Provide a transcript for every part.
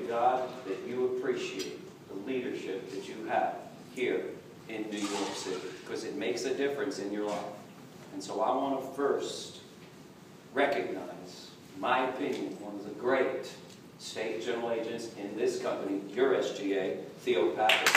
God that you appreciate the leadership that you have here in New York City, because it makes a difference in your life. And so I want to first recognize, in my opinion, one of the great state general agents in this company, your SGA, Theo Pappas.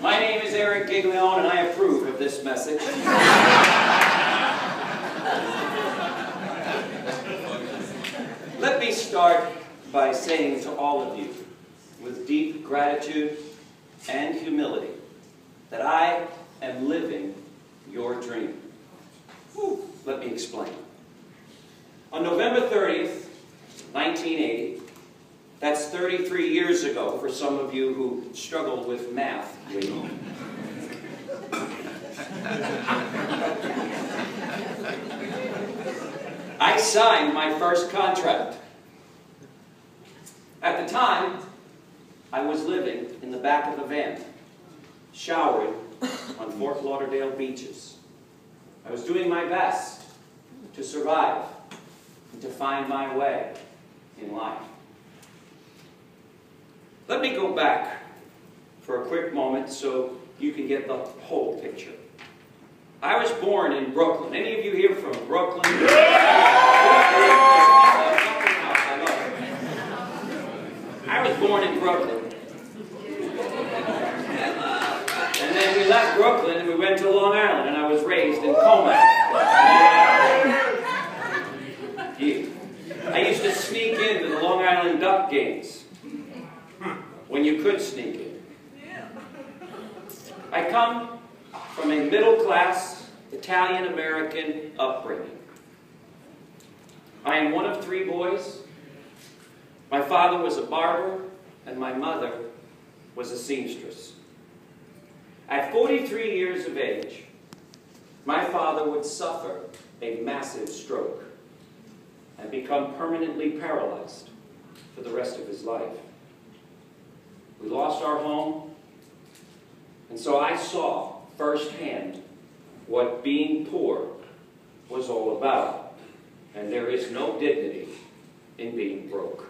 My name is Giglione, and I approve of this message. Let me start by saying to all of you, with deep gratitude and humility, that I am living your dream. Let me explain. On November 30th, 1980, that's 33 years ago for some of you who struggled with math. I signed my first contract. At the time, I was living in the back of a van, showering on Fort Lauderdale beaches. I was doing my best to survive and to find my way in life. Let me go back for a quick moment so you can get the whole picture. I was born in Brooklyn. Any of you here from Brooklyn? I was born in Brooklyn. And then we left Brooklyn and we went to Long Island, and I was raised in Comac. I used to sneak into the Long Island Duck games when you could sneak in. I come from a middle-class Italian-American upbringing. I am one of 3 boys. My father was a barber, and my mother was a seamstress. At 43 years of age, my father would suffer a massive stroke and become permanently paralyzed for the rest of his life. We lost our home, and so I saw firsthand what being poor was all about, and there is no dignity in being broke.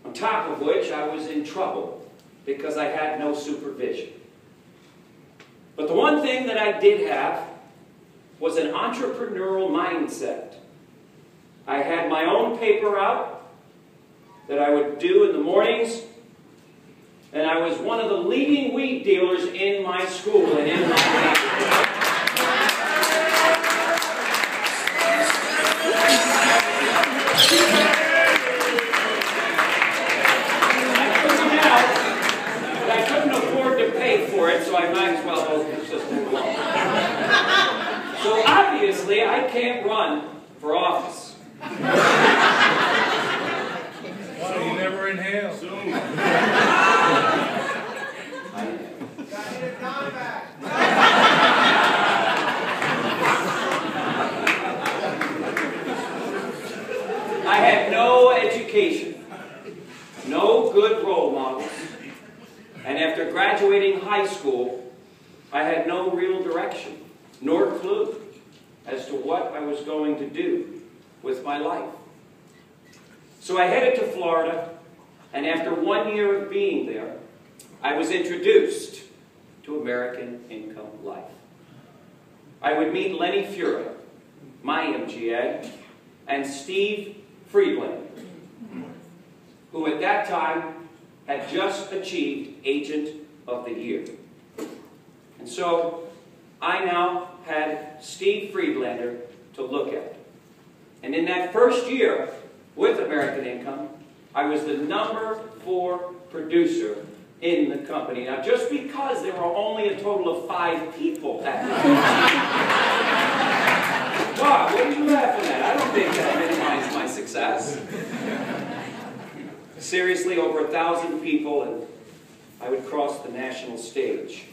On top of which, I was in trouble because I had no supervision. But the one thing that I did have was an entrepreneurial mindset. I had my own paper out that I would do in the mornings, and I was one of the leading weed dealers in my school and in my neighborhood. So I might as well just move along. So obviously, I can't run for office. So you never inhale? Soon. I had no education, no good role models. And after graduating high school, I had no real direction, nor clue as to what I was going to do with my life. So I headed to Florida, and after 1 year of being there, I was introduced to American income life. I would meet Lenny Fuhrer, my MGA, and Steve Friedlander, who at that time had just achieved Agent of the Year. And so I now had Steve Friedlander to look at. And in that first year with American Income, I was the #4 producer in the company. Now, just because there were only a total of 5 people at the time. Wow, what are you laughing at? I don't think that minimized my success. Seriously, over 1,000 people, and I would cross the national stage.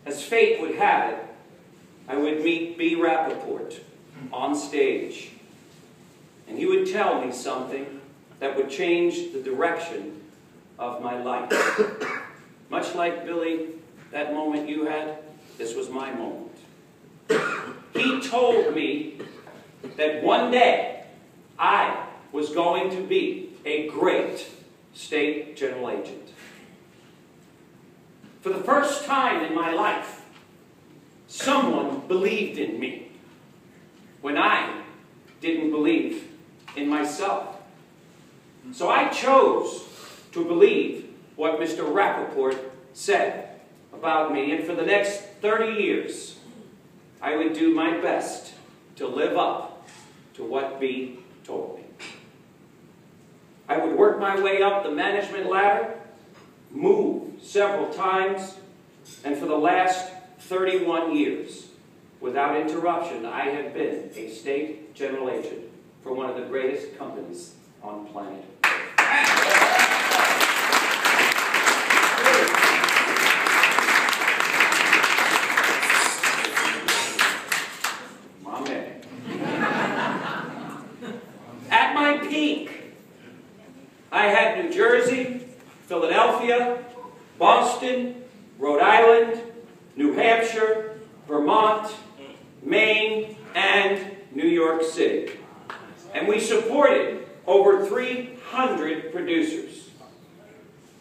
As fate would have it, I would meet B. Rappaport on stage, and he would tell me something that would change the direction of my life. Much like Billy, that moment you had, this was my moment. He told me that one day I was going to be a great state general agent. For the first time in my life, someone believed in me when I didn't believe in myself. So I chose to believe what Mr. Rappaport said about me, and for the next 30 years, I would do my best to live up to what B told me. I would work my way up the management ladder, move several times, and for the last 31 years, without interruption, I have been a state general agent for one of the greatest companies on planet Earth. My man. At my peak, I had New Jersey, Philadelphia, Boston, Rhode Island, New Hampshire, Vermont, Maine, and New York City. And we supported over 300 producers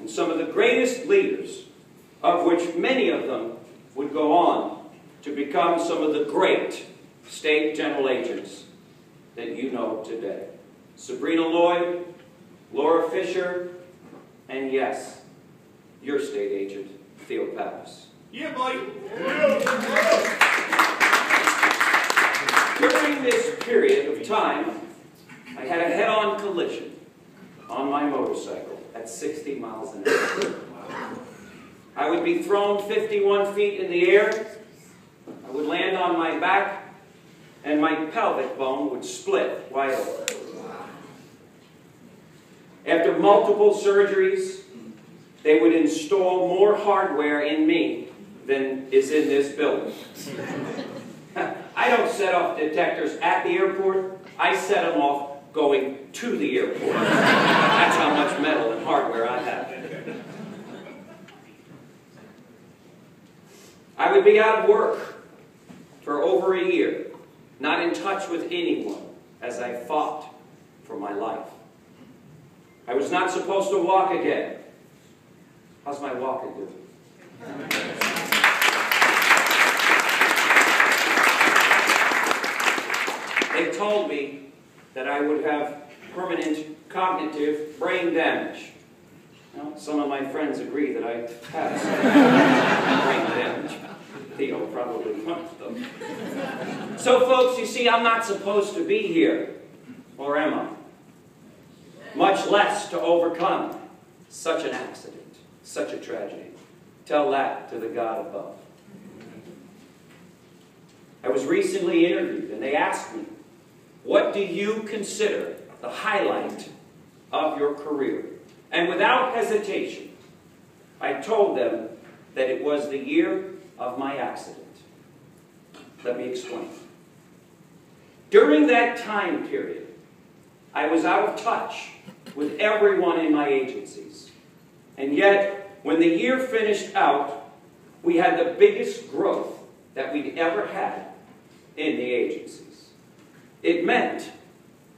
and some of the greatest leaders, of which many of them would go on to become some of the great state general agents that you know today. Sabrina Lloyd, Laura Fisher, and yes, your state agent, Theo Pappas. Yeah, buddy. During this period of time, I had a head-on collision on my motorcycle at 60 miles an hour. I would be thrown 51 feet in the air, I would land on my back, and my pelvic bone would split wide open. After multiple surgeries, they would install more hardware in me than is in this building. I don't set off detectors at the airport, I set them off going to the airport. That's how much metal and hardware I have. I would be out of work for over a year, not in touch with anyone as I fought for my life. I was not supposed to walk again. How's my walking doing? They told me that I would have permanent cognitive brain damage. Well, some of my friends agree that I have some brain damage. Theo probably one of them. So folks, you see, I'm not supposed to be here, or am I? Much less to overcome such an accident, such a tragedy. Tell that to the God above. I was recently interviewed, and they asked me, what do you consider the highlight of your career? And without hesitation, I told them that it was the year of my accident. Let me explain. During that time period, I was out of touch with everyone in my agencies. And yet, when the year finished out, we had the biggest growth that we'd ever had in the agencies. It meant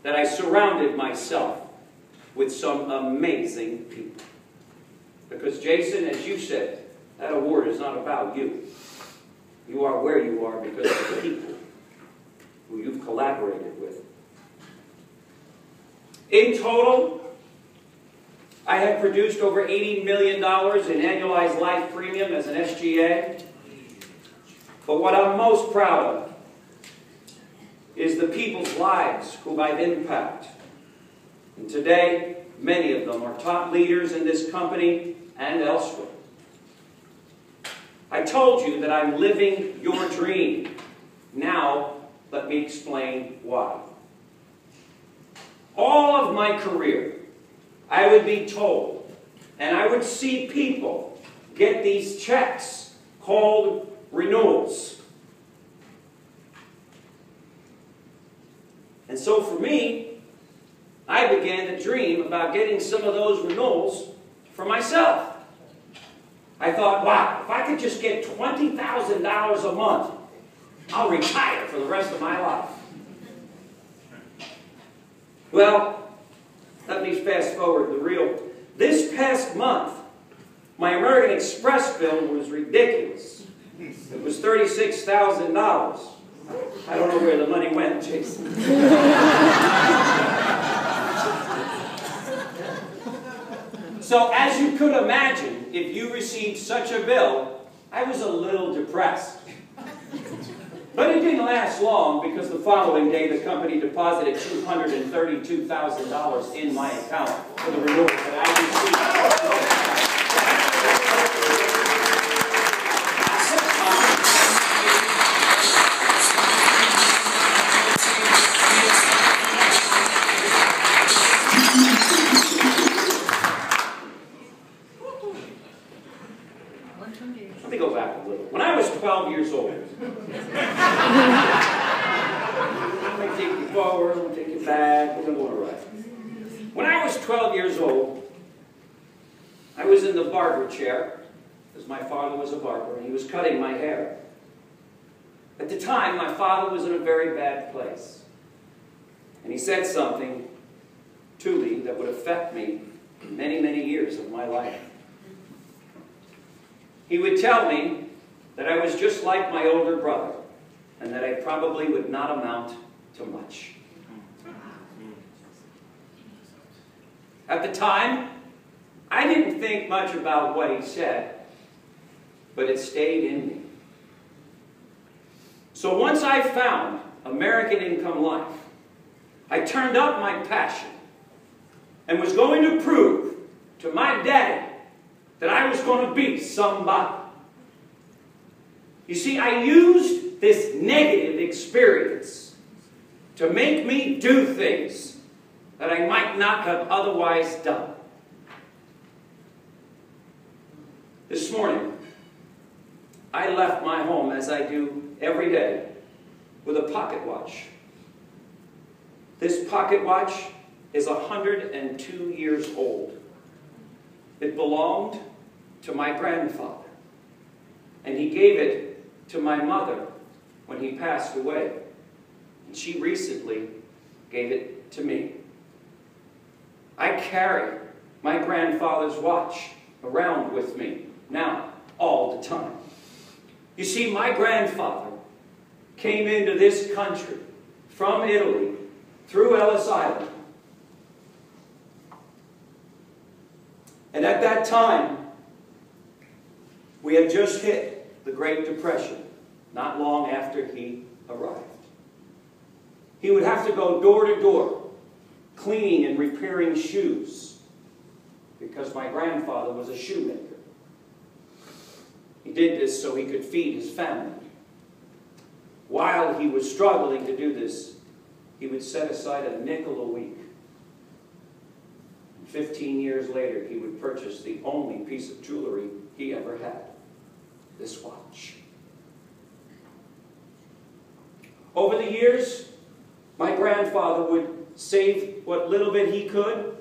that I surrounded myself with some amazing people. Because Jason, as you said, that award is not about you. You are where you are because of the people who you've collaborated with. In total, I have produced over $80 million in annualized life premium as an SGA. But what I'm most proud of is the people's lives who I've impacted. And today, many of them are top leaders in this company and elsewhere. I told you that I'm living your dream. Now, let me explain why. All of my career, I would be told, and I would see people get these checks called renewals. And so for me, I began to dream about getting some of those renewals for myself. I thought, wow, if I could just get $20,000 a month, I'll retire for the rest of my life. Well, let me fast forward this past month, my American Express bill was ridiculous. It was $36,000. I don't know where the money went, Jason. So, as you could imagine, if you received such a bill, I was a little depressed. But it didn't last long, because the following day the company deposited $232,000 in my account for the renewal that I received. Let me go back a little. When I was 12 years old, I'm going to take you forward, I'm going to take you back, we're going to go on a ride. When I was 12 years old, I was in the barber chair, because my father was a barber, and he was cutting my hair. At the time, my father was in a very bad place. And he said something to me that would affect me many, many years of my life. He would tell me that I was just like my older brother, and that I probably would not amount to much. At the time, I didn't think much about what he said, but it stayed in me. So once I found American Income Life, I turned up my passion and was going to prove to my daddy that I was going to be somebody. You see, I used this negative experience to make me do things that I might not have otherwise done. This morning, I left my home, as I do every day, with a pocket watch. This pocket watch is 102 years old. It belonged to my grandfather, and he gave it to my mother when he passed away. And she recently gave it to me. I carry my grandfather's watch around with me now, all the time. You see, my grandfather came into this country from Italy through Ellis Island. And at that time, we had just hit the Great Depression, not long after he arrived. He would have to go door to door, cleaning and repairing shoes, because my grandfather was a shoemaker. He did this so he could feed his family. While he was struggling to do this, he would set aside a nickel a week. 15 years later, he would purchase the only piece of jewelry he ever had, this watch. Over the years, my grandfather would save what little bit he could,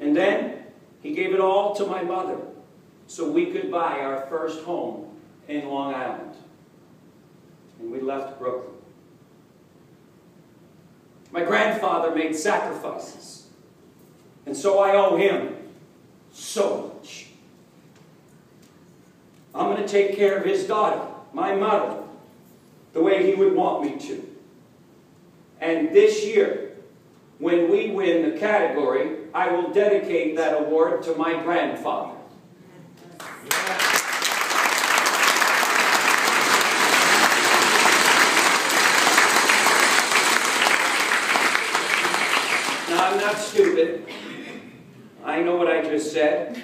and then he gave it all to my mother so we could buy our first home in Long Island. And we left Brooklyn. My grandfather made sacrifices, and so I owe him so much. I'm going to take care of his daughter, my mother, the way he would want me to. And this year, when we win the category, I will dedicate that award to my grandfather. Now, I'm not stupid. I know what I just said.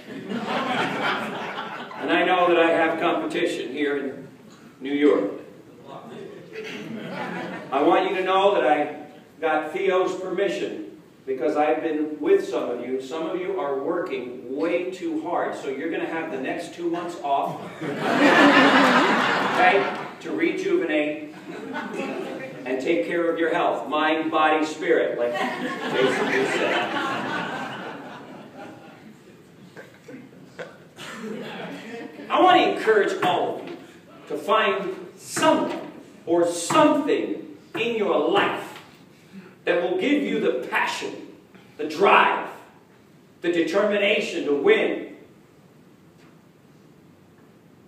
And I know that I have competition here in New York. I want you to know that I got Theo's permission, because I've been with some of you. Some of you are working way too hard, so you're going to have the next 2 months off, okay, to rejuvenate and take care of your health, mind, body, spirit, like Jason just said. encourage all of you to find someone or something in your life that will give you the passion, the drive, the determination to win.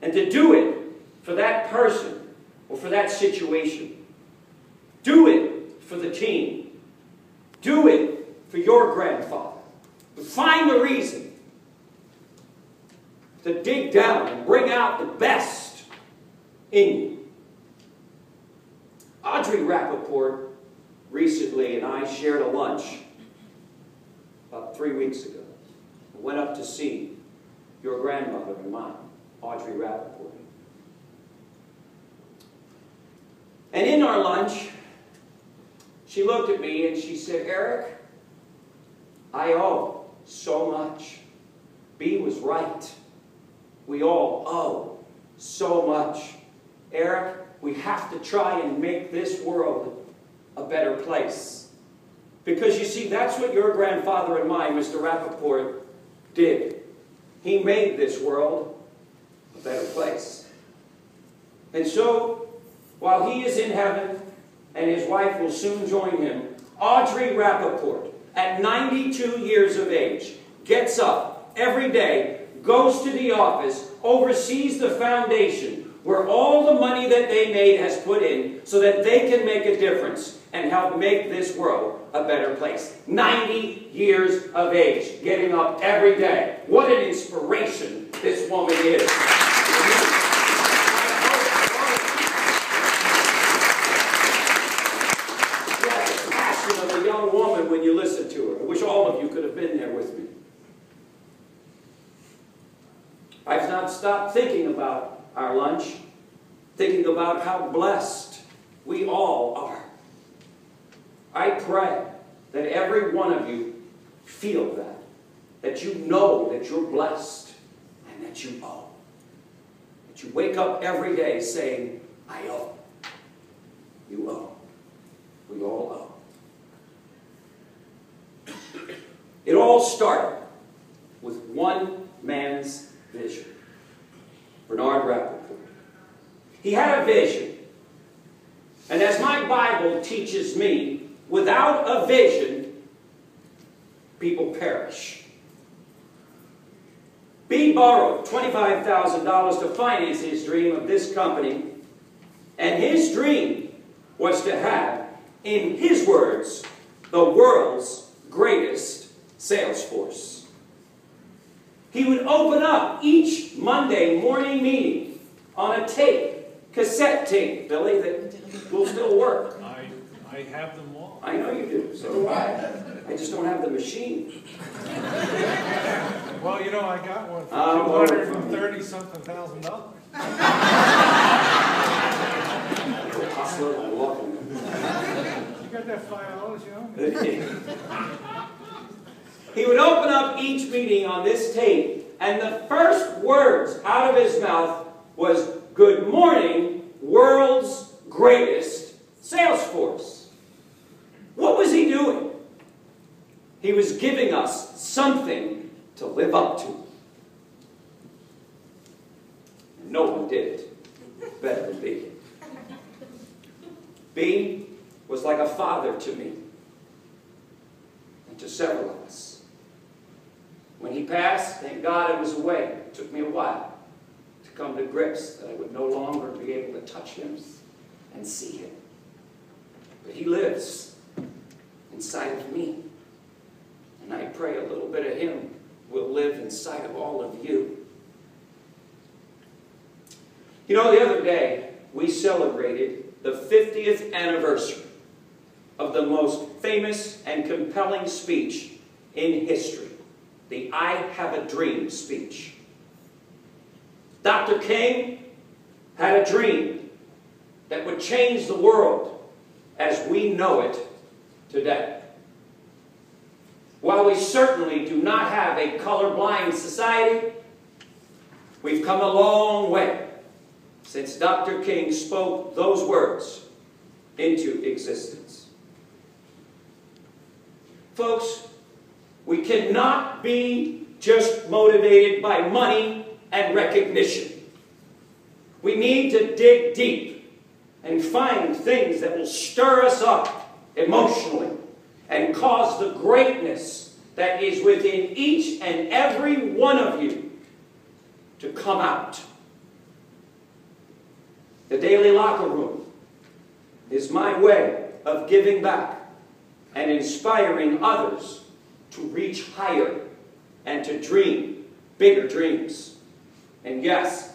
And to do it for that person or for that situation. Do it for the team. Do it for your grandfather. Find the reason to dig down and bring out the best in you. Audrey Rappaport recently and I shared a lunch about 3 weeks ago. I went up to see your grandmother and mine, Audrey Rappaport. And in our lunch, she looked at me and she said, "Eric, I owe so much. Bea was right. We all owe so much. Eric, we have to try and make this world a better place." Because you see, that's what your grandfather and mine, Mr. Rappaport, did. He made this world a better place. And so, while he is in heaven, and his wife will soon join him, Audrey Rappaport, at 92 years of age, gets up every day, goes to the office, oversees the foundation where all the money that they made has put in so that they can make a difference and help make this world a better place. 90 years of age, getting up every day. What an inspiration this woman is. The passion of a young woman when you listen to her. I wish all of you could have been there with me. I've not stopped thinking about our lunch, thinking about how blessed we all are. I pray that every one of you feel that you know that you're blessed and that you owe. That you wake up every day saying, "I owe." You owe. We all owe. It all started with one man's vision. Bernard Rappaport. He had a vision. And as my Bible teaches me, without a vision, people perish. Bea borrowed $25,000 to finance his dream of this company. And his dream was to have, in his words, the world's greatest sales force. He would open up each Monday morning meeting on a tape, cassette tape, Billy, that will still work. I have them all. I know you do, so do I. I just don't have the machine. Well, you know, I got one for $230-something thousand. Hustler, I love him. You got that $5, you know? He would open up each meeting on this tape, and the first words out of his mouth was, "Good morning, world's greatest sales force." What was he doing? He was giving us something to live up to. And no one did it better than Bea. Bea was like a father to me and to several of us. When he passed, thank God I was away. It took me a while to come to grips that I would no longer be able to touch him and see him. But he lives inside of me. And I pray a little bit of him will live inside of all of you. You know, the other day, we celebrated the 50th anniversary of the most famous and compelling speech in history, the "I Have a Dream" speech. Dr. King had a dream that would change the world as we know it today. While we certainly do not have a colorblind society, we've come a long way since Dr. King spoke those words into existence. Folks, we cannot be just motivated by money and recognition. We need to dig deep and find things that will stir us up emotionally and cause the greatness that is within each and every one of you to come out. The daily locker room is my way of giving back and inspiring others to reach higher and to dream bigger dreams. And yes,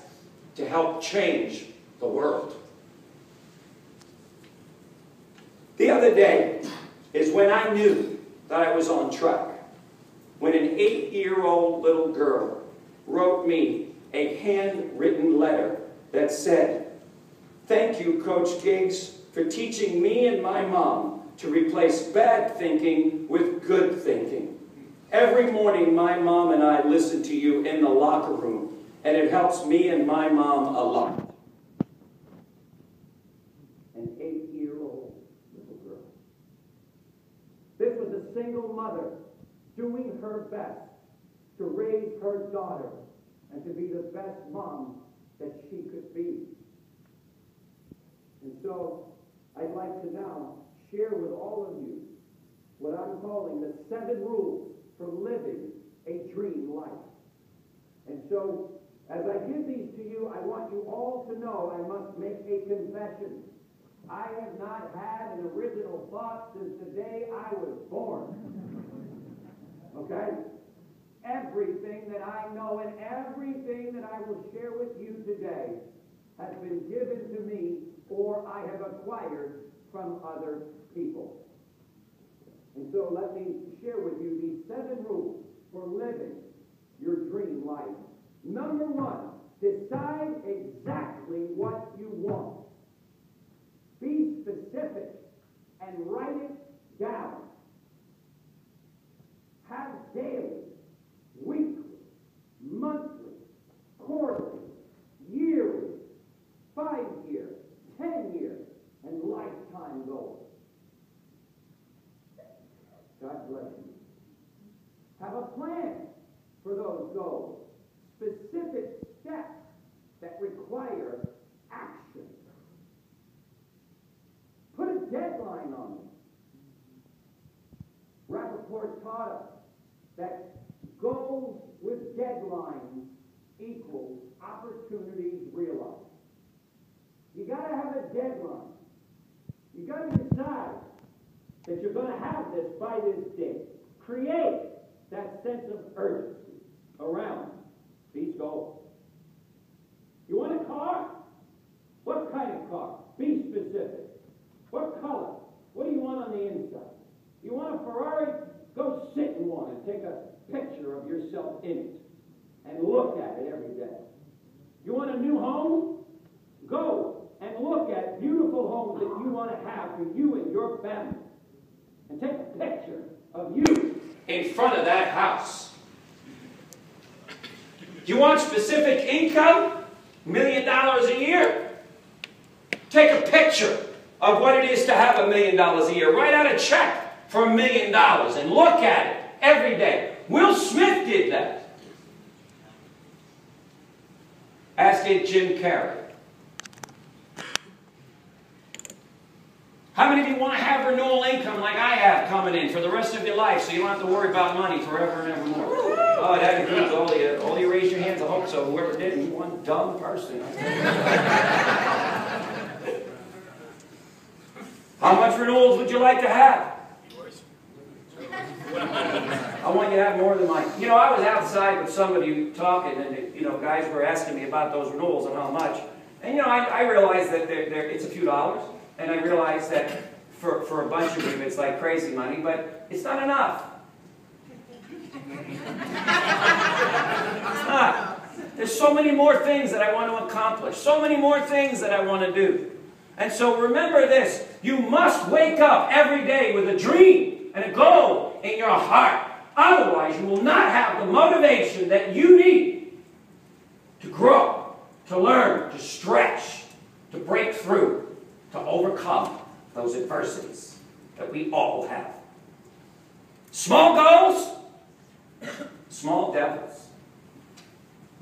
to help change the world. The other day is when I knew that I was on track. When an 8-year-old little girl wrote me a handwritten letter that said, "Thank you, Coach Giggs, for teaching me and my mom to replace bad thinking with good thinking. Every morning my mom and I listen to you in the locker room, and it helps me and my mom a lot." An 8-year-old little girl. This was a single mother doing her best to raise her daughter and to be the best mom that she could be. And so, I'd like to now share with all of you what I'm calling the 7 rules for living a dream life. And so, as I give these to you, I want you all to know I must make a confession. I have not had an original thought since the day I was born. Okay? Everything that I know and everything that I will share with you today has been given to me or I have acquired from other people. And so let me share with you these 7 rules for living your dream life. Number 1, decide exactly what you want. Be specific and write it down. Have daily, weekly, monthly, quarterly, yearly, 5-year, 10-year, and lifetime goals. God bless you. Have a plan for those goals. Specific steps that require action. Put a deadline on them. Rappaport taught us that goals with deadlines equals opportunities realized. You got to have a deadline. You got to decide that you're going to have this by this date. Create that sense of urgency around these goals. You want a car? What kind of car? Be specific. What color? What do you want on the inside? You want a Ferrari? Go sit in one and take a picture of yourself in it and look at it every day. You want a new home? Go and look at beautiful homes that you want to have for you and your family. And take a picture of you in front of that house. You want specific income? $1 million a year? Take a picture of what it is to have $1 million a year. Write out a check for $1 million and look at it every day. Will Smith did that. As did Jim Carrey. How many of you want to have renewal income like I have coming in for the rest of your life so you don't have to worry about money forever and ever more? Oh, that includes all you raise your hands. I hope so. Whoever didn't, one dumb person. How much renewals would you like to have? I want you to have more than mine. You know, I was outside with somebody talking, and guys were asking me about those renewals and how much. And I realized that it's a few dollars, and I realized that for a bunch of you it's like crazy money, but it's not enough. It's not. There's so many more things that I want to accomplish, so many more things that I want to do. And so remember this, you must wake up every day with a dream and a goal in your heart. Otherwise, you will not have the motivation that you need to grow, to learn, to stretch, to break through, to overcome those adversities that we all have. Small goals, small devils.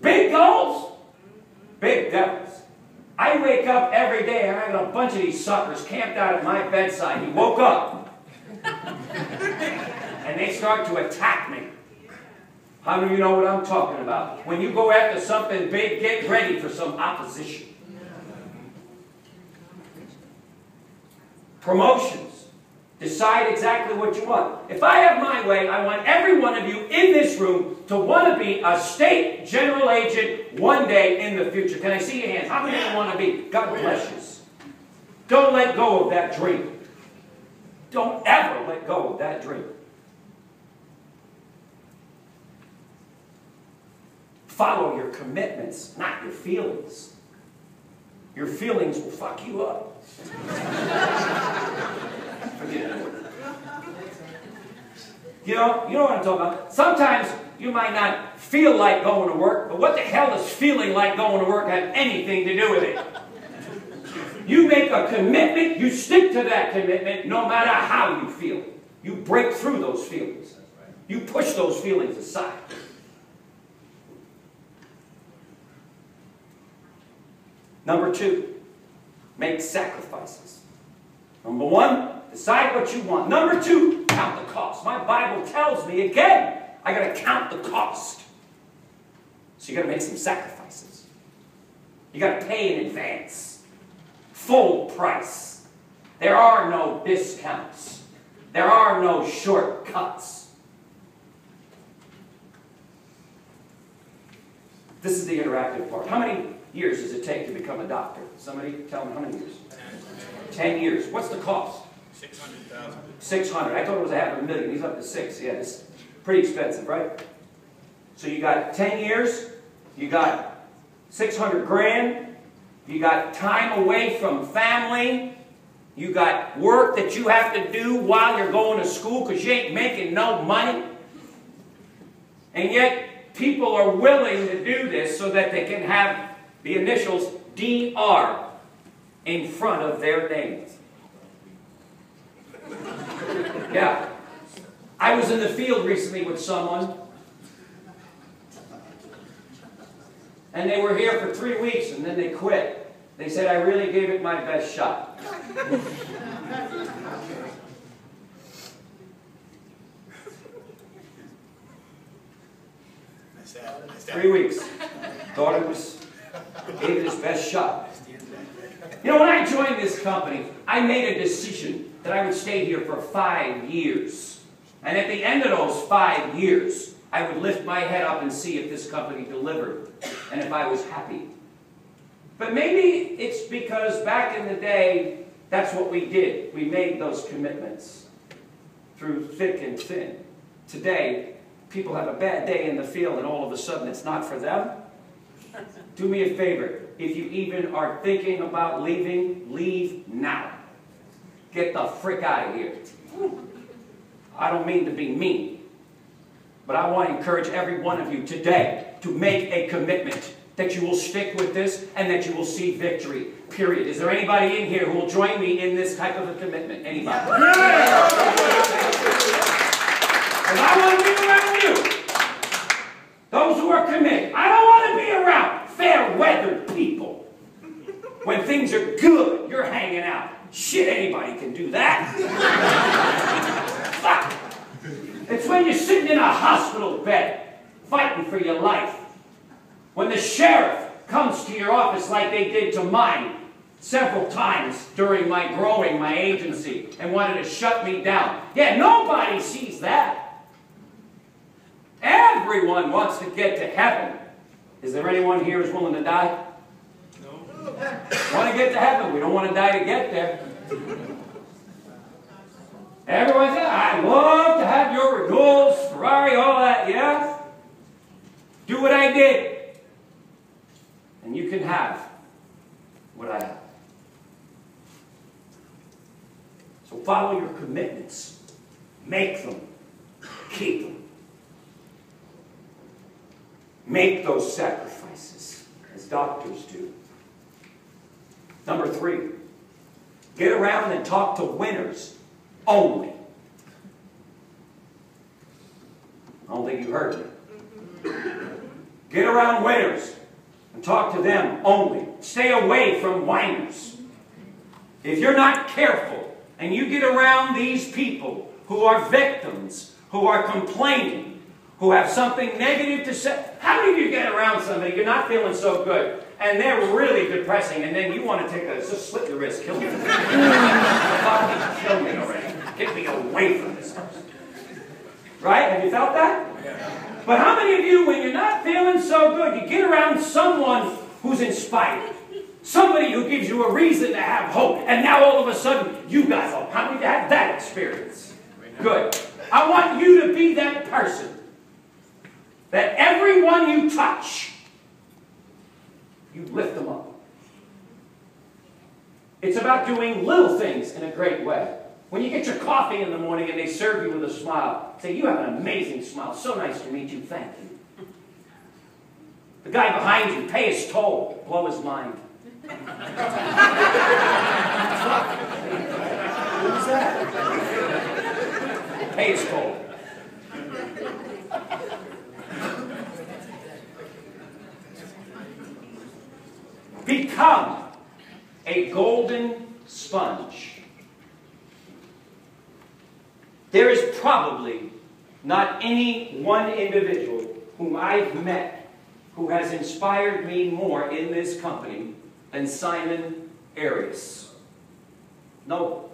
Big goals, big devils. I wake up every day and I got a bunch of these suckers camped out at my bedside. He woke up. And they start to attack me. How many of you know what I'm talking about? When you go after something big, get ready for some opposition. Promotions. Decide exactly what you want. If I have my way, I want every one of you in this room to want to be a state general agent one day in the future. Can I see your hands? How many of you want to be? God bless you. Don't let go of that dream. Don't ever let go of that dream. Follow your commitments, not your feelings. Your feelings will fuck you up. Forget it. You know what I'm talking about? Sometimes you might not feel like going to work, but what the hell does feeling like going to work have anything to do with it? You make a commitment, you stick to that commitment no matter how you feel. You break through those feelings. You push those feelings aside. Number 2, make sacrifices. Number 1, decide what you want. Number 2, count the cost. My Bible tells me again, I got to count the cost. So you got to make some sacrifices. You got to pay in advance. Full price. There are no discounts. There are no shortcuts. This is the interactive part. How many years does it take to become a doctor? Somebody tell me how many years? 10 years. What's the cost? 600,000. 600. I thought it was $500,000. He's up to 6. Yeah, it's pretty expensive, right? So you got 10 years. You got 600 grand. You got time away from family. You got work that you have to do while you're going to school because you ain't making no money. And yet, people are willing to do this so that they can have the initials DR in front of their names. Yeah. I was in the field recently with someone, and they were here for 3 weeks, and then they quit. They said, I really gave it my best shot. 3 weeks. Thought it was, gave it his best shot. You know, when I joined this company, I made a decision that I would stay here for 5 years. And at the end of those 5 years, I would lift my head up and see if this company delivered and if I was happy. But maybe it's because back in the day, that's what we did. We made those commitments through thick and thin. Today, people have a bad day in the field and all of a sudden it's not for them. Do me a favor. If you even are thinking about leaving, leave now. Get the frick out of here. I don't mean to be mean, but I want to encourage every one of you today to make a commitment that you will stick with this and that you will see victory, period. Is there anybody in here who will join me in this type of a commitment? Anybody? Yeah. And I want to be around you. Those who are committed. I don't want to be around fair-weathered people. When things are good, you're hanging out. Shit, anybody can do that. It's when you're sitting in a hospital bed, fighting for your life. When the sheriff comes to your office like they did to mine several times during my growing my agency and wanted to shut me down. Yeah, nobody sees that. Everyone wants to get to heaven. Is there anyone here who's willing to die? No. Want to get to heaven. We don't want to die to get there. Everyone says, I love to have your Renaults, Ferrari, all that, yeah? Do what I did. And you can have what I have. So follow your commitments. Make them. Keep them. Make those sacrifices, as doctors do. Number 3, get around and talk to winners only. I don't think you heard me. Get around winners and talk to them only. Stay away from whiners. If you're not careful and you get around these people who are victims, who are complaining, who have something negative to say. How many of you get around somebody, you're not feeling so good, and they're really depressing, and then you want to take a, just slit your wrist, kill me. Kill me already. Get me away from this person. Right? Have you felt that? Yeah. But how many of you, when you're not feeling so good, you get around someone who's inspired? Somebody who gives you a reason to have hope, and now all of a sudden, you got hope. How many of you have that experience? Good. I want you to be that person. That everyone you touch, you lift them up. It's about doing little things in a great way. When you get your coffee in the morning and they serve you with a smile, say, you have an amazing smile. So nice to meet you. Thank you. The guy behind you, pay his toll. Blow his mind. Who's that? Pay his toll. Become a golden sponge. There is probably not any one individual whom I've met who has inspired me more in this company than Simon Arias. No.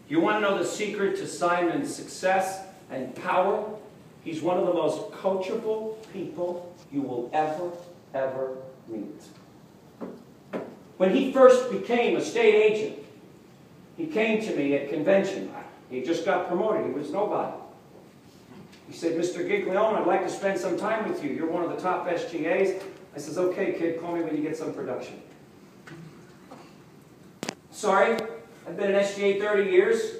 You want to know the secret to Simon's success and power? He's one of the most coachable people you will ever meet. When he first became a state agent, he came to me at convention. He just got promoted. He was nobody. He said, Mr. Giglione, I'd like to spend some time with you. You're one of the top SGAs. I says, okay, kid, call me when you get some production. Sorry, I've been an SGA 30 years.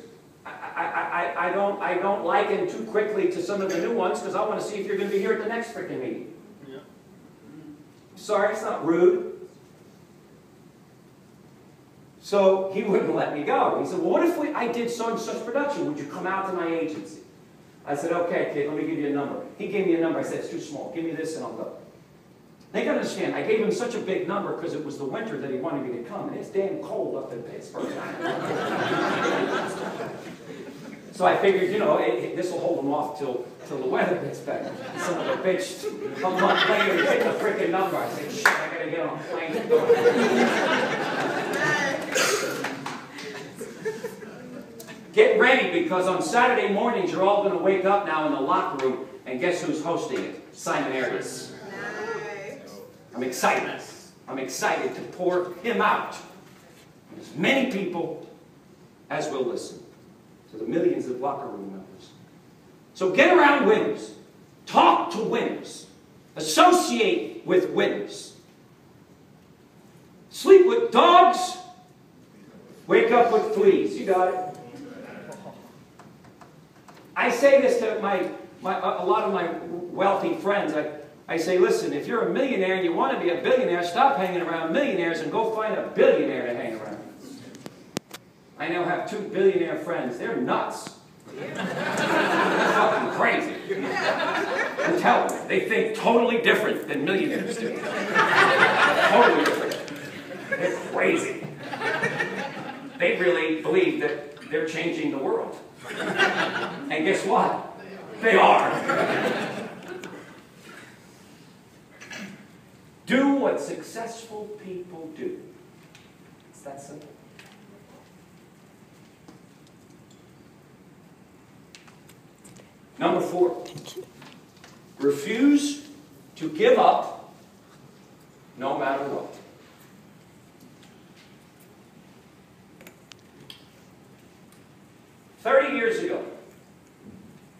I don't liken too quickly to some of the new ones because I want to see if you're going to be here at the next freaking meeting. Yeah. Sorry, it's not rude. So he wouldn't let me go. He said, well, what if I did so and such production? Would you come out to my agency? I said, okay, kid, let me give you a number. He gave me a number. I said, it's too small. Give me this and I'll go. They got to understand, I gave him such a big number because it was the winter that he wanted me to come. And it's damn cold up in Pittsburgh. So I figured, you know, this will hold him off till the weather gets better. Son of a bitch, a month later, he hit the freaking number. I said, shit, I got to get on a plane and go. Get ready, because on Saturday mornings, you're all going to wake up now in the locker room, and guess who's hosting it? Simon Arias. I'm excited. I'm excited to pour him out. As many people as will listen to the millions of locker room members. So get around winners. Talk to winners. Associate with winners. Sleep with dogs. Wake up with fleas. You got it? I say this to a lot of my wealthy friends. I say, listen, if you're a millionaire and you want to be a billionaire, stop hanging around millionaires and go find a billionaire to hang around. I now have 2 billionaire friends. They're nuts. They're fucking crazy. I'm telling you, they think totally different than millionaires do. Totally different. They're crazy. They really believe that they're changing the world. And guess what? They are. Do what successful people do. It's that simple. Number 4. Refuse to give up no matter what. Years ago,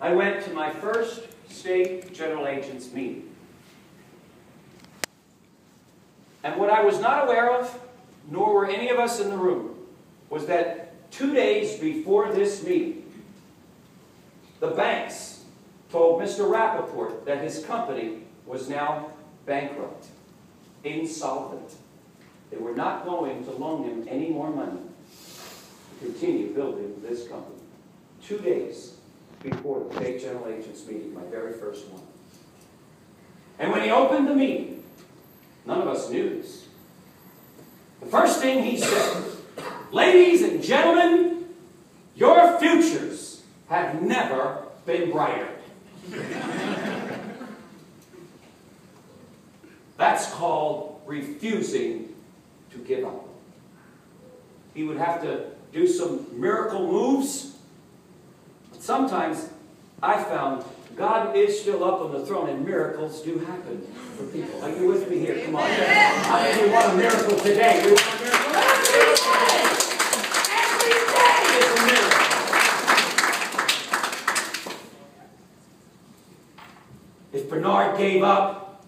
I went to my first state general agents meeting. And what I was not aware of, nor were any of us in the room, was that 2 days before this meeting, the banks told Mr. Rappaport that his company was now bankrupt, insolvent. They were not going to loan him any more money to continue building this company. 2 days before the state general agents meeting, my very first one. And when he opened the meeting, None of us knew this. The first thing he said, ladies and gentlemen, your futures have never been brighter. That's called refusing to give up. He would have to do some miracle moves. But sometimes I found God is still up on the throne and miracles do happen for people. Are you with me here? Come on. How many of you want a miracle today? We want a miracle every day. Every day is a miracle. If Bernard gave up,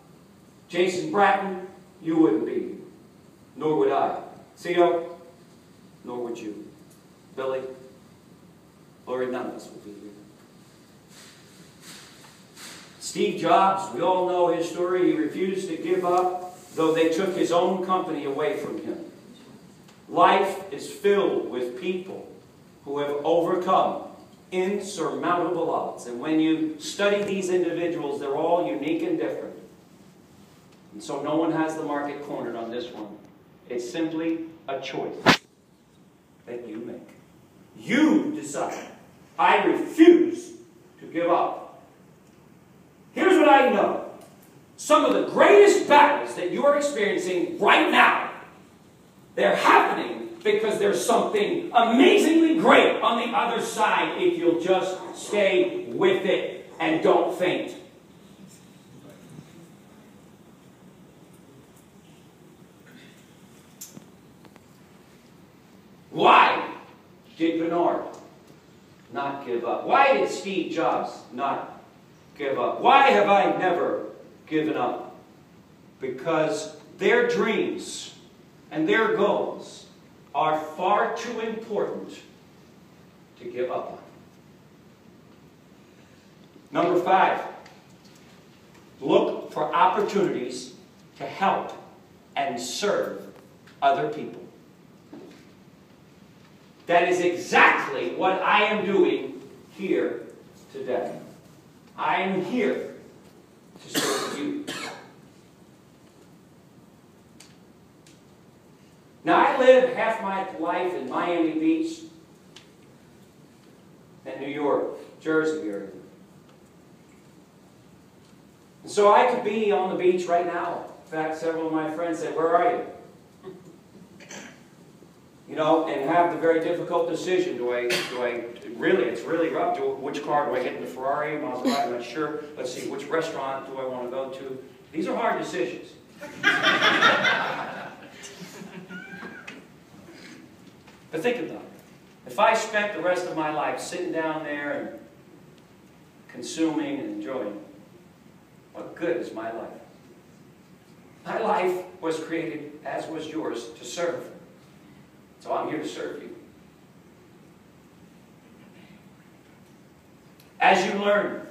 Jason Bratton, you wouldn't be. Nor would I. Theo, nor would you. Billy, Lord, none of us will be here. Steve Jobs, we all know his story. He refused to give up, though they took his own company away from him. Life is filled with people who have overcome insurmountable odds. And when you study these individuals, they're all unique and different. And so no one has the market cornered on this one. It's simply a choice that you make. You decide. I refuse to give up. Here's what I know. Some of the greatest battles that you are experiencing right now, they're happening because there's something amazingly great on the other side if you'll just stay with it and don't faint. Why did Bernard not give up? Why did Steve Jobs not give up? Why have I never given up? Because their dreams and their goals are far too important to give up on. Number 5, look for opportunities to help and serve other people. That is exactly what I am doing here today. I am here to serve you. Now, I lived half my life in Miami Beach and New York, Jersey area. And so I could be on the beach right now. In fact, several of my friends said, "Where are you?" You know, and have the very difficult decision. Do I really, it's really rough. Which car do I get in the Ferrari? Maserati, I'm not sure. Let's see, which restaurant do I want to go to? These are hard decisions. But think about it. If I spent the rest of my life sitting down there and consuming and enjoying, what good is my life? My life was created, as was yours, to serve. So I'm here to serve you. As you learn,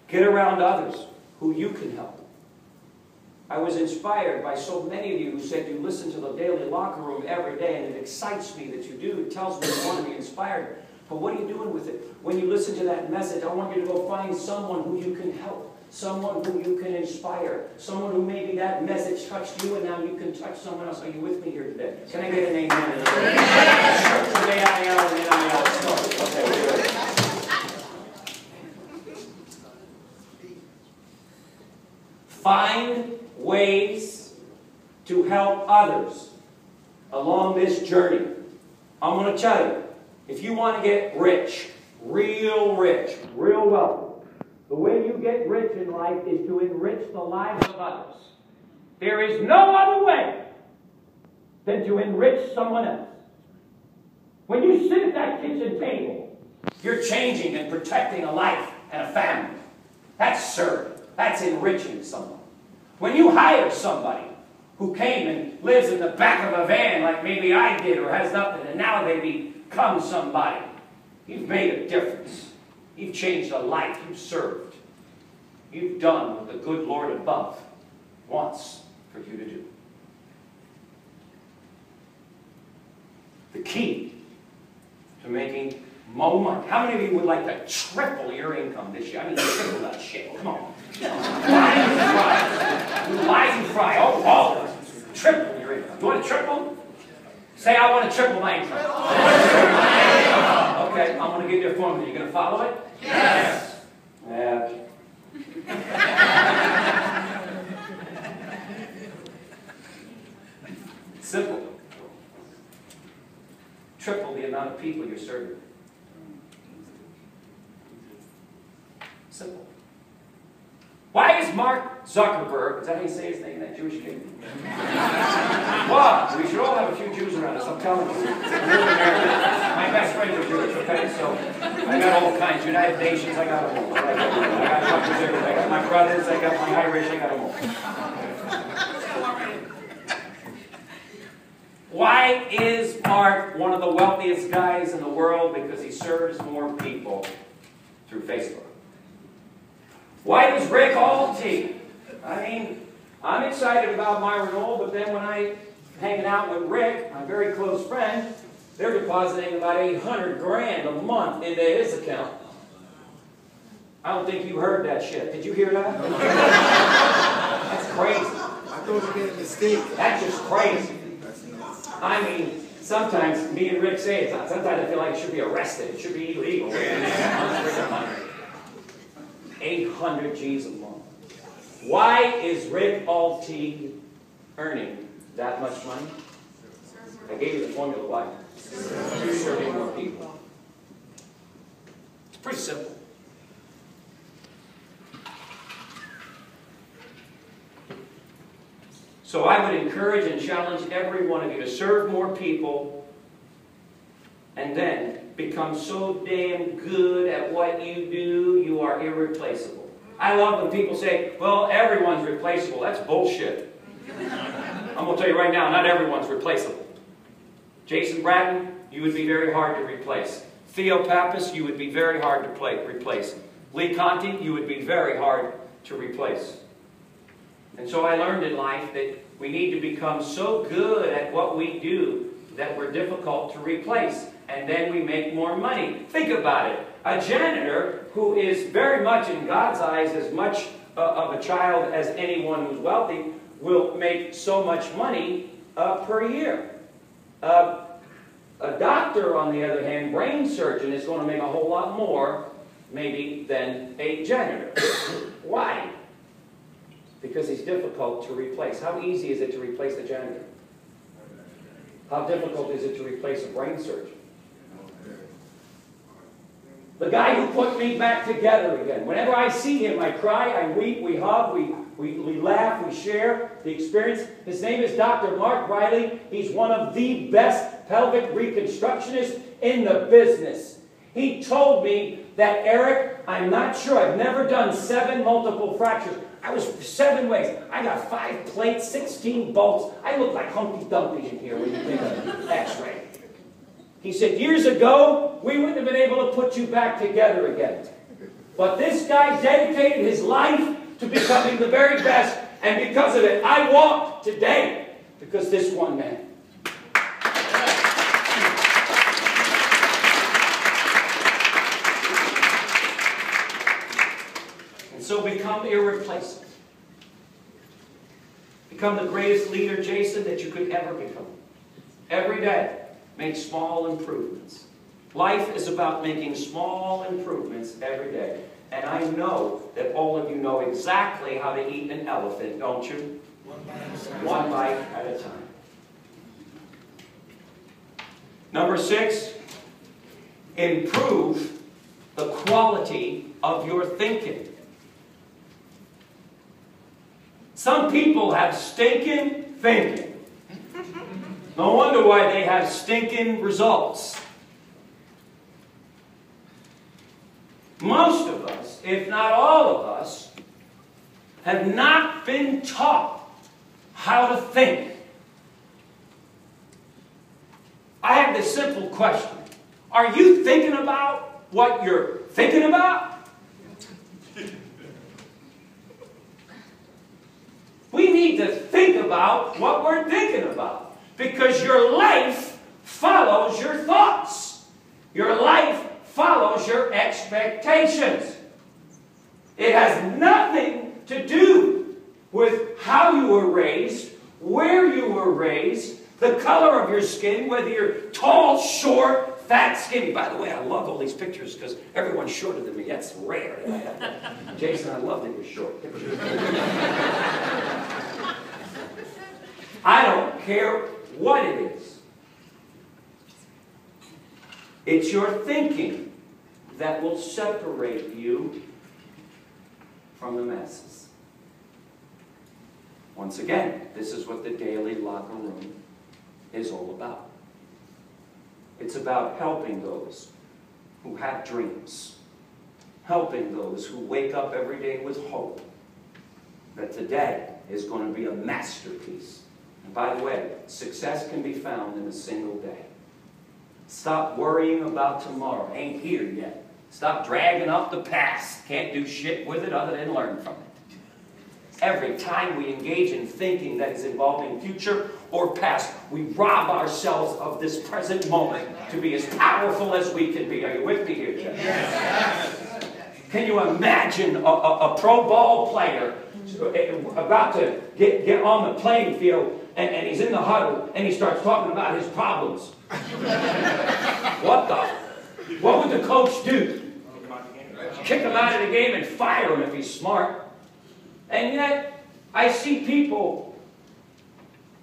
get around others who you can help. I was inspired by so many of you who said you listen to the Daily Locker Room every day, and it excites me that you do. It tells me you want to be inspired. But what are you doing with it? When you listen to that message, I want you to go find someone who you can help, someone who you can inspire, someone who maybe that message touched you and now you can touch someone else. Are you with me here today? Can I get an amen? Okay, find ways to help others along this journey. I'm going to tell you, if you want to get rich, real wealthy, the way you get rich in life is to enrich the lives of others. There is no other way than to enrich someone else. When you sit at that kitchen table, you're changing and protecting a life and a family. That's serving. That's enriching someone. When you hire somebody who came and lives in the back of a van like maybe I did or has nothing, and now they become somebody, you've made a difference. You've changed a life. You've served. You've done what the good Lord above wants for you to do. The key to making more money. How many of you would like to triple your income this year? I mean, triple that shit. Come on. Life is right. Say, I want to triple my income. Okay, I'm going to give you a formula. You going to follow it? Yes. Yeah. Simple. Triple the amount of people you're serving. Simple. Why is Mark Zuckerberg, is that how you say his name, that Jewish kid? What? We should all have a few Jews around us, I'm telling you. My best friends are Jewish, okay? So I got all kinds, United Nations, I got them all. I got my brothers, I got my Irish, I got them all. Why is Mark one of the wealthiest guys in the world? Because he serves more people through Facebook. Why does Rick Alty? I mean, I'm excited about my renewal, but then when I'm hanging out with Rick, my very close friend, they're depositing about $800 grand a month into his account. I don't think you heard that shit. Did you hear that? That's crazy. I thought it was a mistake. That's just crazy. I mean, sometimes me and Rick say it. Sometimes I feel like it should be arrested. It should be illegal. 800 G's a month. Why is Rick Alty earning that much money? I gave you the formula why. You're serving more people. It's pretty simple. So I would encourage and challenge every one of you to serve more people and then become so damn good at what you do, you are irreplaceable. I love when people say, well, everyone's replaceable. That's bullshit. I'm going to tell you right now, not everyone's replaceable. Jason Bratton, you would be very hard to replace. Theo Pappas, you would be very hard to replace. Lee Conti, you would be very hard to replace. And so I learned in life that we need to become so good at what we do that we're difficult to replace. And then we make more money. Think about it. A janitor who is very much, in God's eyes, as much of a child as anyone who's wealthy will make so much money per year. A doctor, on the other hand, brain surgeon, is going to make a whole lot more, maybe, than a janitor. Why? Because he's difficult to replace. How easy is it to replace a janitor? How difficult is it to replace a brain surgeon? The guy who put me back together again. Whenever I see him, I cry, I weep, we hug, we laugh, we share the experience. His name is Dr. Mark Riley. He's one of the best pelvic reconstructionists in the business. He told me that, Eric, I'm not sure, I've never done 7 multiple fractures. I was 7 ways. I got 5 plates, 16 bolts. I look like Humpty Dumpty in here when you take an x-ray. He said, years ago, we wouldn't have been able to put you back together again. But this guy dedicated his life to becoming the very best, and because of it, I walk today because this one man. And so become irreplaceable. Become the greatest leader, Jason, that you could ever become. Every day. Make small improvements. Life is about making small improvements every day. And I know that all of you know exactly how to eat an elephant, don't you? One bite at a time. Number 6, improve the quality of your thinking. Some people have stinking thinking. No wonder why they have stinking results. Most of us, if not all of us, have not been taught how to think. I have this simple question. Are you thinking about what you're thinking about? We need to think about what we're thinking about. Because your life follows your thoughts. Your life follows your expectations. It has nothing to do with how you were raised, where you were raised, The color of your skin, whether you're tall, short, fat, skinny. By the way, I love all these pictures because everyone's shorter than me. That's rare. Jason, I love that you're short. I don't care what it is. It's your thinking that will separate you from the masses. Once again, this is what the daily locker room is all about. It's about helping those who have dreams, helping those who wake up every day with hope that today is going to be a masterpiece. And by the way, success can be found in a single day. Stop worrying about tomorrow. Ain't here yet. Stop dragging up the past. Can't do shit with it other than learn from it. Every time we engage in thinking that is involving future or past, we rob ourselves of this present moment to be as powerful as we can be. Are you with me here, Jeff? Yes. Can you imagine a pro ball player about to get on the playing field and he's in the huddle and he starts talking about his problems? What would the coach do? Kick him out of the game and fire him if he's smart. And yet, I see people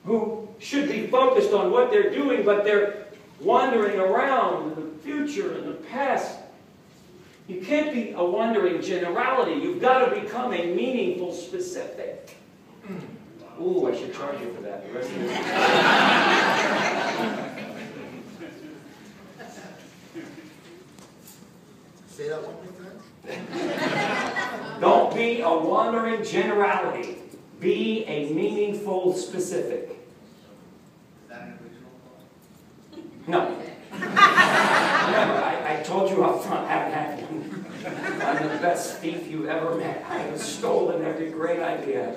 who should be focused on what they're doing, but they're wandering around in the future and the past. You can't be a wandering generality. You've got to become a meaningful specific. Ooh, I should charge you for that. The rest of Say that one more time. Don't be a wandering generality. Be a meaningful specific. Is that an original thought? No. Remember, I told you up front, I haven't had one. I'm the best thief you've ever met. I have stolen every great idea.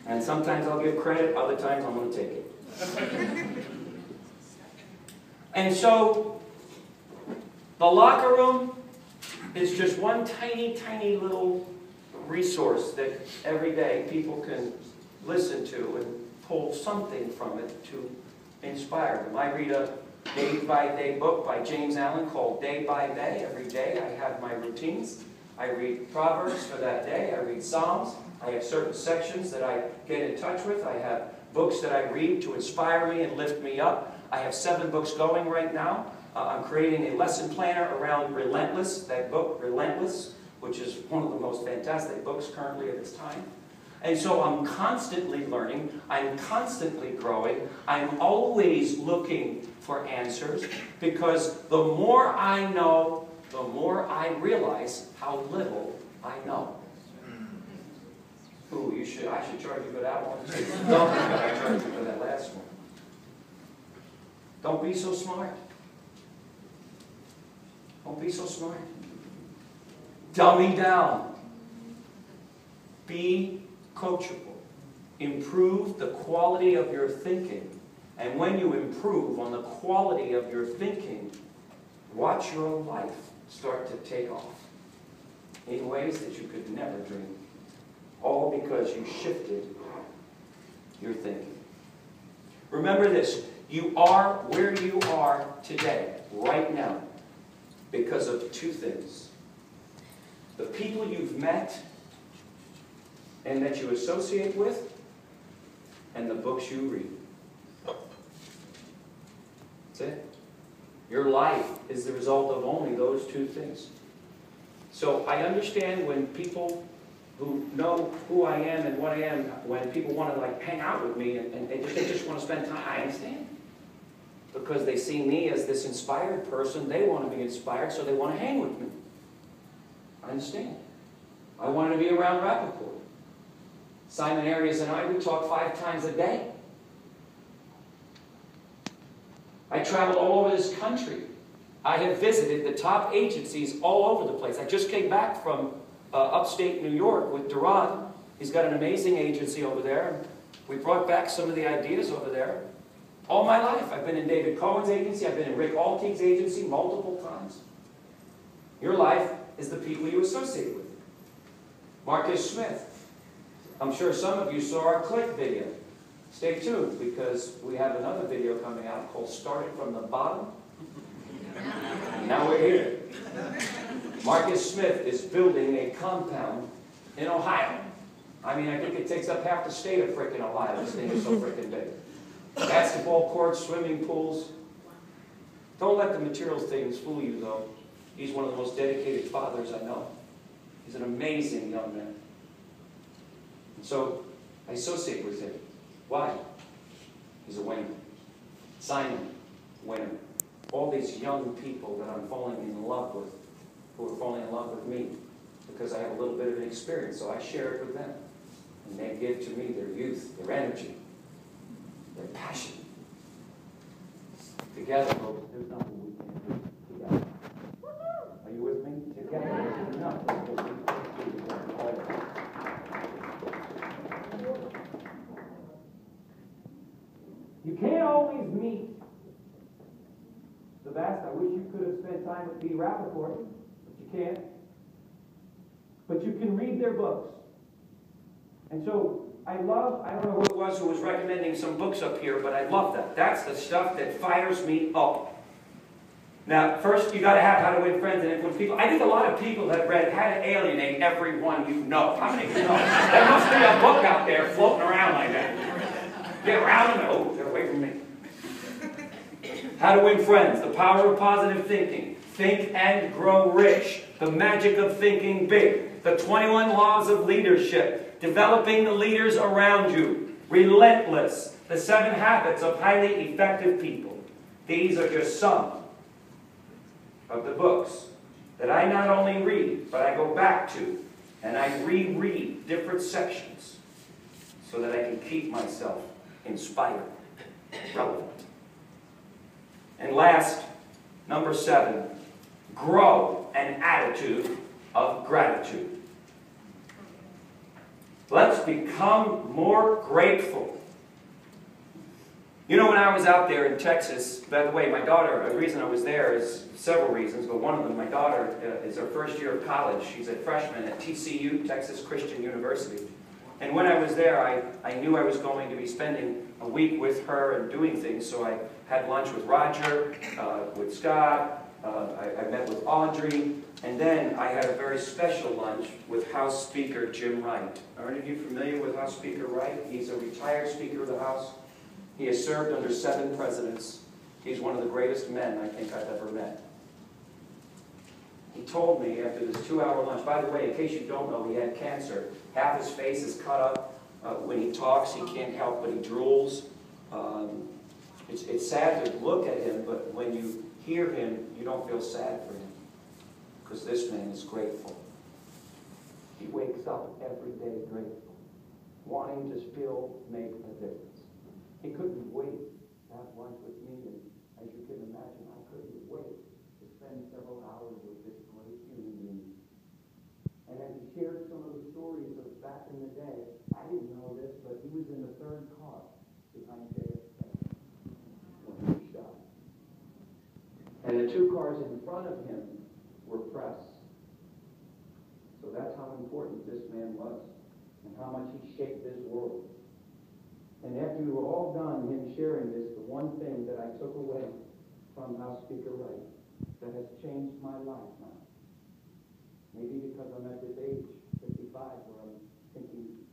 And sometimes I'll give credit, other times I'm going to take it. And so, the locker room is just one tiny, tiny little resource that every day people can listen to and pull something from it to inspire them. I read a day-by-day book by James Allen called Day by Day. Every day I have my routines. I read Proverbs for that day. I read Psalms. I have certain sections that I get in touch with. I have books that I read to inspire me and lift me up. I have 7 books going right now. I'm creating a lesson planner around Relentless, that book, Relentless, which is one of the most fantastic books currently of its time. And so I'm constantly learning. I'm constantly growing. I'm always looking for answers because the more I know, the more I realize how little I know. Ooh, I should charge you for that one too. Don't I charge you for that last one. Don't be so smart. Don't be so smart. Dummy down. Be coachable. Improve the quality of your thinking. And when you improve on the quality of your thinking, watch your life start to take off in ways that you could never dream. All because you shifted your thinking. Remember this. You are where you are today, right now, because of 2 things. The people you've met and that you associate with, and the books you read. That's it. Your life is the result of only those 2 things. So I understand when people who know who I am and what I am, when people want to like hang out with me and they just want to spend time, I understand. Because they see me as this inspired person, they want to be inspired, so they want to hang with me. I understand. I want to be around Rappaport. Simon Arias and I, we talk 5 times a day. I travel all over this country. I have visited the top agencies all over the place. I just came back from upstate New York with Durand. He's got an amazing agency over there. We brought back some of the ideas over there. All my life. I've been in David Cohen's agency. I've been in Rick Alteig's agency multiple times. Your life is the people you associate with. Marcus Smith. I'm sure some of you saw our Click video. Stay tuned, because we have another video coming out called Started from the Bottom. Now we're here. Marcus Smith is building a compound in Ohio. I mean, I think it takes up half the state of frickin' Ohio. This thing is so frickin' big. Basketball courts, swimming pools. Don't let the materials things fool you, though. He's one of the most dedicated fathers I know. He's an amazing young man. And so I associate with him. Why? He's a winner. Simon, winner. All these young people that I'm falling in love with, who are falling in love with me, because I have a little bit of an experience, so I share it with them. And they give to me their youth, their energy, their passion. Together, folks, there's nothing we can't do together. Are you with me? Together, there's nothing that we can't do together. You can't always meet the best. I wish you could have spent time with B. Rappaport, but you can't. But you can read their books. And so I don't know who it was who was recommending some books up here, but I love that. That's the stuff that fires me up. Now, first you got to have How to Win Friends and Influence People. I think a lot of people have read How to Alienate Everyone You Know. How many of you know? There must be a book out there floating around like that. Get around them. Oh, get away from me. How to Win Friends. The Power of Positive Thinking. Think and Grow Rich. The Magic of Thinking Big. The 21 Laws of Leadership. Developing the leaders around you. Relentless. The 7 Habits of Highly Effective People. These are just some of the books that I not only read, but I go back to, and I reread different sections so that I can keep myself inspired, relevant. And last, number 7, grow an attitude of gratitude. Let's become more grateful. You know, when I was out there in Texas, by the way, my daughter, the reason I was there is several reasons, but one of them, my daughter is her first year of college. She's a freshman at TCU, Texas Christian University. And when I was there, I knew I was going to be spending a week with her and doing things, so I had lunch with Roger, with Scott, I met with Audrey, and then I had a very special lunch with House Speaker Jim Wright. Are any of you familiar with House Speaker Wright? He's a retired Speaker of the House. He has served under 7 presidents. He's one of the greatest men I think I've ever met. He told me after this 2-hour lunch, by the way, in case you don't know, he had cancer. Half his face is cut up. When he talks, he can't help but he drools. It's sad to look at him, but when you hear him, you don't feel sad for him. Because this man is grateful. He wakes up every day grateful, wanting to still make a difference. He couldn't wait to have lunch with me, and as you can imagine, I couldn't wait to spend several hours with this great human being. And as he shared some of the stories of back in the day, I didn't know this, but he was in the 3rd car behind JFK when he was shot. And the 2 cars in front of him were press. So that's how important this man was, and how much he shaped this world. And after we were all done, him sharing this, the one thing that I took away from House Speaker Wright that has changed my life now, maybe because I'm at this age, 55, where I'm thinking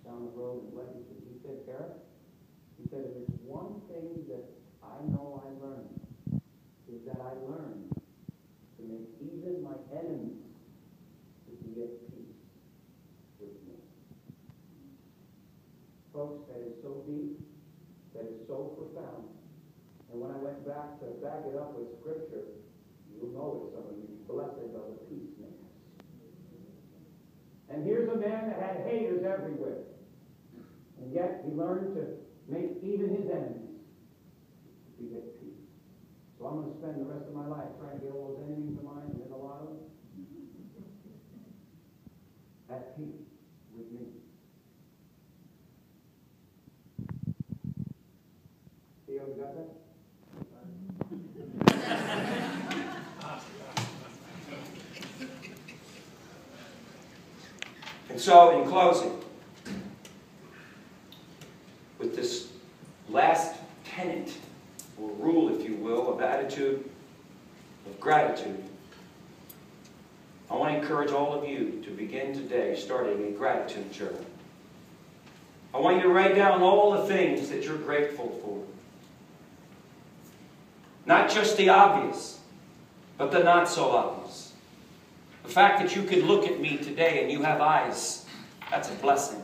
down the road and legacy. He said, Eric, he said, if there's one thing that I know I learned, is that I learned to make even my enemies to be at peace with me. Folks, that is so deep, that is so profound. And when I went back to back it up with Scripture, you'll know it, some of you. Blessed are the peacemakers. And here's a man that had haters everywhere. And yet he learned to make even his enemies to be at peace. So I'm going to spend the rest of my life trying to get all those enemies of mine, and there's a lot of them, at peace with me. Theo, you got that? And so, in closing, with to begin today starting a gratitude journal. I want you to write down all the things that you're grateful for. Not just the obvious, but the not so obvious. The fact that you can look at me today and you have eyes, that's a blessing.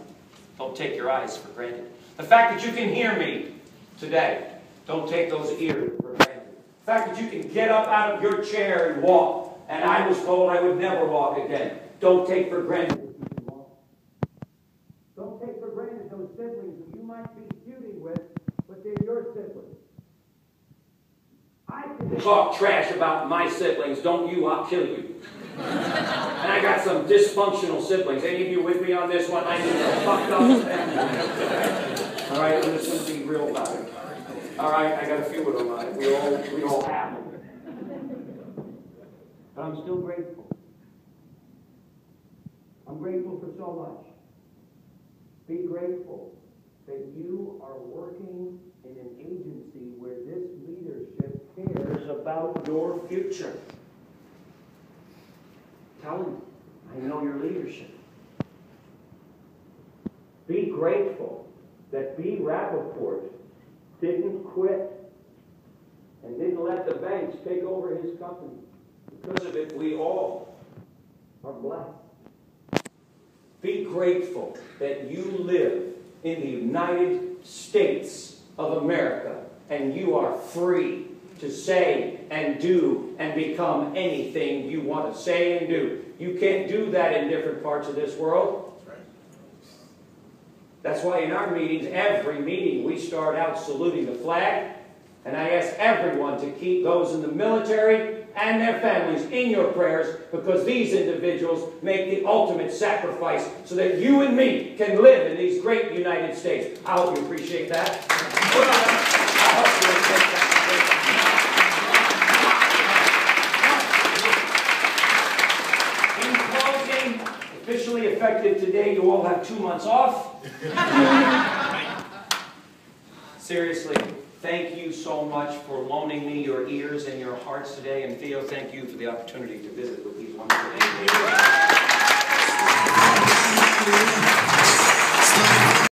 Don't take your eyes for granted. The fact that you can hear me today, don't take those ears for granted. The fact that you can get up out of your chair and walk, and I was told I would never walk again, don't take for granted that you can walk. Don't take for granted those siblings who you might be feuding with, but they're your siblings. I can talk trash about my siblings, don't you? I'll kill you. And I got some dysfunctional siblings. Any of you with me on this one? I need to fucked up family. All right, I'm just going to be real about it. All right, I got a few of them. We all have them. But I'm still grateful. I'm grateful for so much. Be grateful that you are working in an agency where this leadership cares about your future. Tell them, I know your leadership. Be grateful that B. Rappaport didn't quit and didn't let the banks take over his company. Because of it, we all are blessed. Be grateful that you live in the United States of America and you are free to say and do and become anything you want to say and do. You can't do that in different parts of this world. That's why in our meetings, every meeting, we start out saluting the flag. And I ask everyone to keep those in the military and their families in your prayers, because these individuals make the ultimate sacrifice so that you and me can live in these great United States. I hope you appreciate that. I hope you appreciate that. Officially effective today, you all have 2 months off. Seriously, thank you so much for loaning me your ears and your hearts today. And Theo, thank you for the opportunity to visit with these wonderful individuals.